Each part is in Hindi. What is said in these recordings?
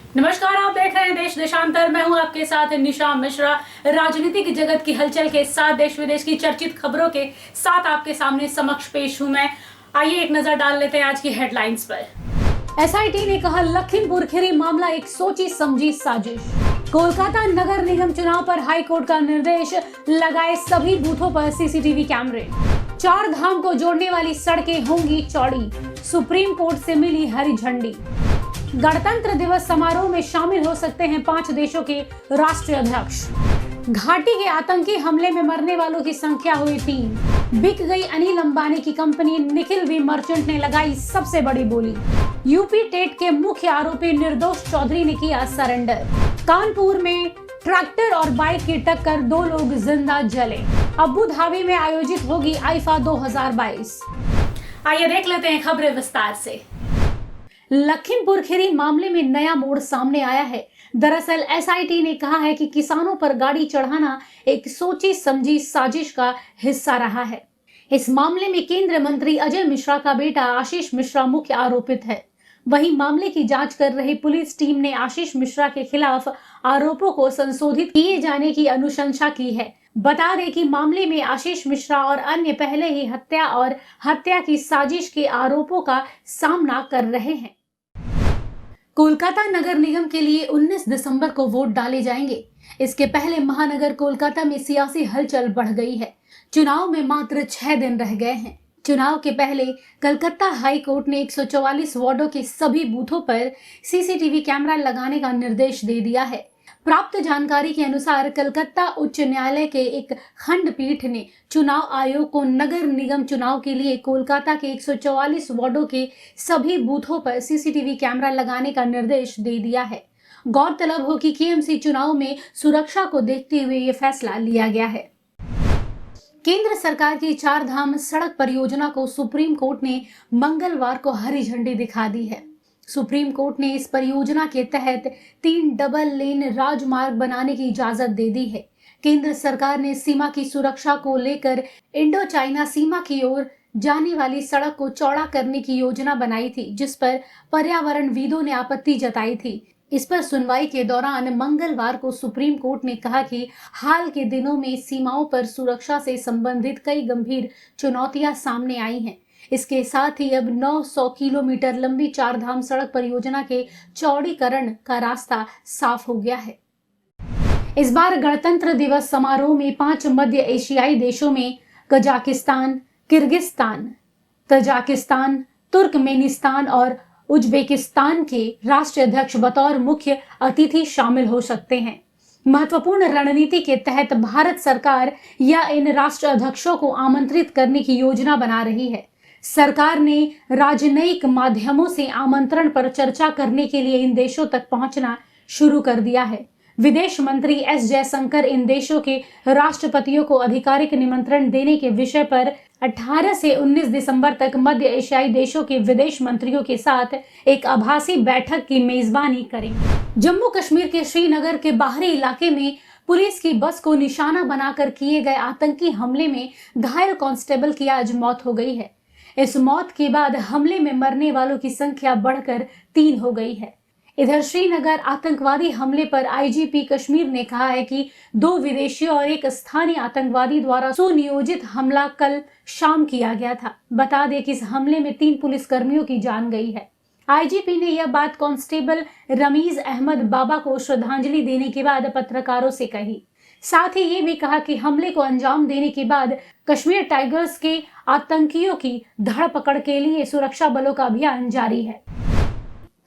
नमस्कार, आप देख रहे हैं देश देशांतर। मैं हूं आपके साथ निशा मिश्रा। राजनीतिक जगत की हलचल के साथ देश विदेश की चर्चित खबरों के साथ आपके सामने समक्ष पेश हूं मैं। आइए एक नजर डाल लेते हैं आज की हेडलाइंस पर। एसआईटी ने कहा लखीमपुर खीरी मामला एक सोची समझी साजिश। कोलकाता नगर निगम चुनाव पर हाईकोर्ट का निर्देश, लगाए सभी बूथों पर सीसीटीवी कैमरे। 4 धाम को जोड़ने वाली सड़कें होंगी चौड़ी, सुप्रीम कोर्ट से मिली हरी झंडी। गणतंत्र दिवस समारोह में शामिल हो सकते हैं 5 देशों के राष्ट्रीय अध्यक्ष। घाटी के आतंकी हमले में मरने वालों की संख्या हुई 3। बिक गई अनिल अंबानी की कंपनी निखिल वी मर्चेंट ने लगाई सबसे बड़ी बोली। यूपी टेट के मुख्य आरोपी निर्दोष चौधरी ने किया सरेंडर। कानपुर में ट्रैक्टर और बाइक की टक्कर, 2 लोग जिंदा जले। अबू धाबी में आयोजित होगी आईफा 2022। आइए देख लेते हैं खबरें विस्तार से। लखीमपुर खीरी मामले में नया मोड़ सामने आया है। दरअसल एसआईटी ने कहा है कि किसानों पर गाड़ी चढ़ाना एक सोची समझी साजिश का हिस्सा रहा है। इस मामले में केंद्रीय मंत्री अजय मिश्रा का बेटा आशीष मिश्रा मुख्य आरोपित है। वहीं मामले की जांच कर रही पुलिस टीम ने आशीष मिश्रा के खिलाफ आरोपों को संशोधित किए जाने की अनुशंसा की है। बता दें कि मामले में आशीष मिश्रा और अन्य पहले ही हत्या और हत्या की साजिश के आरोपों का सामना कर रहे हैं। कोलकाता नगर निगम के लिए 19 दिसंबर को वोट डाले जाएंगे। इसके पहले महानगर कोलकाता में सियासी हलचल बढ़ गई है। चुनाव में मात्र 6 दिन रह गए हैं। चुनाव के पहले कलकत्ता हाई कोर्ट ने 144 वार्डों के सभी बूथों पर सीसीटीवी कैमरा लगाने का निर्देश दे दिया है। प्राप्त जानकारी के अनुसार कलकत्ता उच्च न्यायालय के एक खंडपीठ ने चुनाव आयोग को नगर निगम चुनाव के लिए कोलकाता के 144 वार्डों के सभी बूथों पर सीसीटीवी कैमरा लगाने का निर्देश दे दिया है। गौरतलब हो कि केएमसी चुनाव में सुरक्षा को देखते हुए ये फैसला लिया गया है। केंद्र सरकार की 4 धाम सड़क परियोजना को सुप्रीम कोर्ट ने मंगलवार को हरी झंडी दिखा दी है। सुप्रीम कोर्ट ने इस परियोजना के तहत 3 डबल लेन राजमार्ग बनाने की इजाजत दे दी है। केंद्र सरकार ने सीमा की सुरक्षा को लेकर इंडो चाइना सीमा की ओर जाने वाली सड़क को चौड़ा करने की योजना बनाई थी, जिस पर पर्यावरणविदों ने आपत्ति जताई थी। इस पर सुनवाई के दौरान मंगलवार को सुप्रीम कोर्ट ने कहा कि हाल के दिनों में सीमाओं पर सुरक्षा से संबंधित कई गंभीर चुनौतियां सामने आई हैं। इसके साथ ही अब 900 किलोमीटर लंबी 4 धाम सड़क परियोजना के चौड़ीकरण का रास्ता साफ हो गया है। इस बार गणतंत्र दिवस समारोह में 5 मध्य एशियाई देशों में कजाकिस्तान, किर्गिस्तान, तजाकिस्तान, तुर्कमेनिस्तान और उज्बेकिस्तान के राष्ट्रीय अध्यक्ष बतौर मुख्य अतिथि शामिल हो सकते हैं। महत्वपूर्ण रणनीति के तहत भारत सरकार या इन राष्ट्र अध्यक्षों को आमंत्रित करने की योजना बना रही है। सरकार ने राजनयिक माध्यमों से आमंत्रण पर चर्चा करने के लिए इन देशों तक पहुंचना शुरू कर दिया है। विदेश मंत्री एस जयशंकर इन देशों के राष्ट्रपतियों को आधिकारिक निमंत्रण देने के विषय पर 18 से 19 दिसंबर तक मध्य एशियाई देशों के विदेश मंत्रियों के साथ एक आभासी बैठक की मेजबानी करेंगे। जम्मू कश्मीर के श्रीनगर के बाहरी इलाके में पुलिस की बस को निशाना बनाकर किए गए आतंकी हमले में घायल कांस्टेबल की आज मौत हो गई है। इस मौत के बाद हमले में मरने वालों की संख्या बढ़कर 3 हो गई है। इधर श्रीनगर आतंकवादी हमले पर आईजीपी कश्मीर ने कहा है कि 2 विदेशियों और एक स्थानीय आतंकवादी द्वारा सुनियोजित हमला कल शाम किया गया था। बता दें कि इस हमले में 3 पुलिसकर्मियों की जान गई है। आईजीपी ने यह बात कांस्टेबल रमीज अहमद बाबा को श्रद्धांजलि देने के बाद पत्रकारों से कही। साथ ही ये भी कहा कि हमले को अंजाम देने के बाद कश्मीर टाइगर्स के आतंकियों की धरपकड़ के लिए सुरक्षा बलों का अभियान जारी है।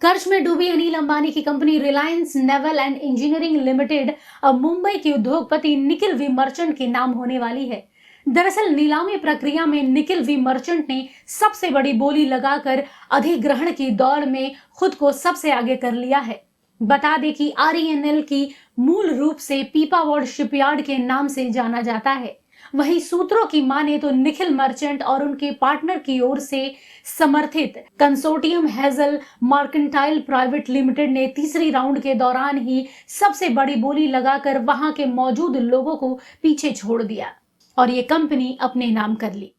कर्ज में डूबी अनिल अंबानी की company Reliance naval and engineering limited अब मुंबई के उद्योगपति निखिल वी मर्चेंट के नाम होने वाली है। दरअसल नीलामी प्रक्रिया में निखिल वी मर्चेंट ने सबसे बड़ी बोली लगाकर अधिग्रहण की दौड़ में खुद को सबसे आगे कर लिया है। बता दें कि आरईएनएल की मूल रूप से पीपावाड शिपयार्ड के नाम से जाना जाता है। वहीं सूत्रों की माने तो निखिल मर्चेंट और उनके पार्टनर की ओर से समर्थित consortium hazel mercantile private limited ने तीसरी राउंड के दौरान ही सबसे बड़ी बोली लगाकर वहां के मौजूद लोगों को पीछे छोड़ दिया और ये कंपनी अपने नाम कर ली।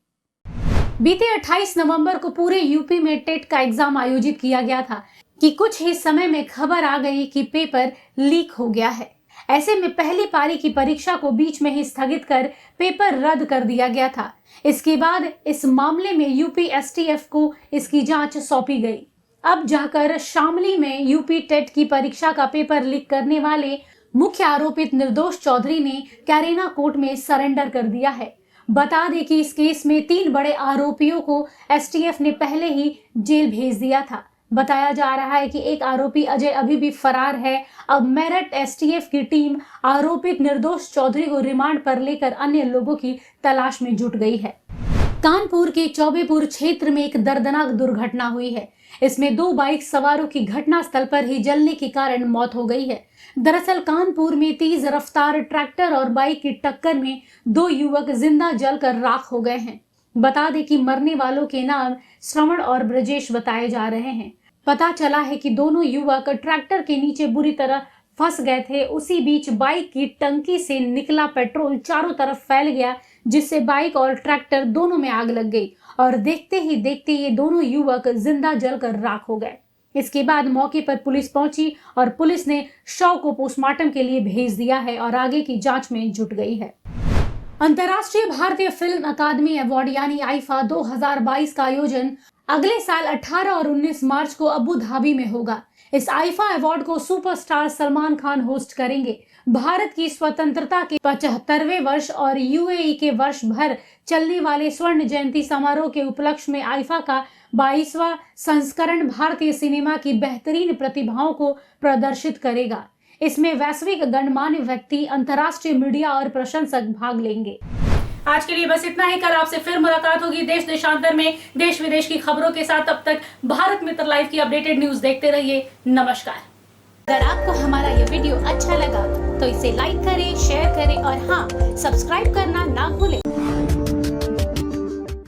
बीते 28 नवंबर को पूरे यूपी में टेट का एग्जाम आयोजित किया गया था कि कुछ ही समय में खबर आ गई कि पेपर लीक हो गया है। ऐसे में पहली पारी की परीक्षा को बीच में ही स्थगित कर पेपर रद्द कर दिया गया था। इसके बाद इस मामले में यूपी एसटीएफ को इसकी जांच सौंपी गई। अब जाकर शामली में यूपी टेट की परीक्षा का पेपर लीक करने वाले मुख्य आरोपित निर्दोष चौधरी ने कैरेना कोर्ट में सरेंडर कर दिया है। बता दें कि इस केस में 3 बड़े आरोपियों को एसटीएफ ने पहले ही जेल भेज दिया था। बताया जा रहा है कि एक आरोपी अजय अभी भी फरार है। अब मेरठ एसटीएफ की टीम आरोपित निर्दोष चौधरी को रिमांड पर लेकर अन्य लोगों की तलाश में जुट गई है। कानपुर के चौबेपुर क्षेत्र में एक दर्दनाक दुर्घटना हुई है। इसमें 2 बाइक सवारों की घटनास्थल पर ही जलने के कारण मौत हो गई है। दरअसल कानपुर में तेज रफ्तार ट्रैक्टर और बाइक की टक्कर में 2 युवक जिंदा जलकर राख हो गए हैं। बता दें कि मरने वालों के नाम श्रवण और ब्रजेश बताए जा रहे हैं। पता चला है कि दोनों युवक ट्रैक्टर के नीचे बुरी तरह फंस गए थे। उसी बीच बाइक की टंकी से निकला पेट्रोल चारों तरफ फैल गया, जिससे बाइक और ट्रैक्टर दोनों में आग लग गई और देखते ही देखते ये दोनों युवक जिंदा जलकर राख हो गए। इसके बाद मौके पर पुलिस पहुंची और पुलिस ने शव को पोस्टमार्टम के लिए भेज दिया है और आगे की जांच में जुट गई है। अंतर्राष्ट्रीय भारतीय फिल्म अकादमी अवार्ड यानी आईफा 2022 का आयोजन अगले साल 18 और 19 मार्च को अबू धाबी में होगा। इस आईफा अवार्ड को सुपरस्टार सलमान खान होस्ट करेंगे। भारत की स्वतंत्रता के 75वें वर्ष और यूएई के वर्ष भर चलने वाले स्वर्ण जयंती समारोह के उपलक्ष्य में आईफा का 22वां संस्करण भारतीय सिनेमा की बेहतरीन प्रतिभाओं को प्रदर्शित करेगा। इसमें वैश्विक गणमान्य व्यक्ति, अंतर्राष्ट्रीय मीडिया और प्रशंसक भाग लेंगे। आज के लिए बस इतना ही। कल आपसे फिर मुलाकात होगी देश देशांतर में देश विदेश की खबरों के साथ। तब तक भारत मित्र लाइव की अपडेटेड न्यूज देखते रहिए। नमस्कार। अगर आपको हमारा ये वीडियो अच्छा लगा तो इसे लाइक करें, शेयर करें और हाँ, सब्सक्राइब करना ना भूलें।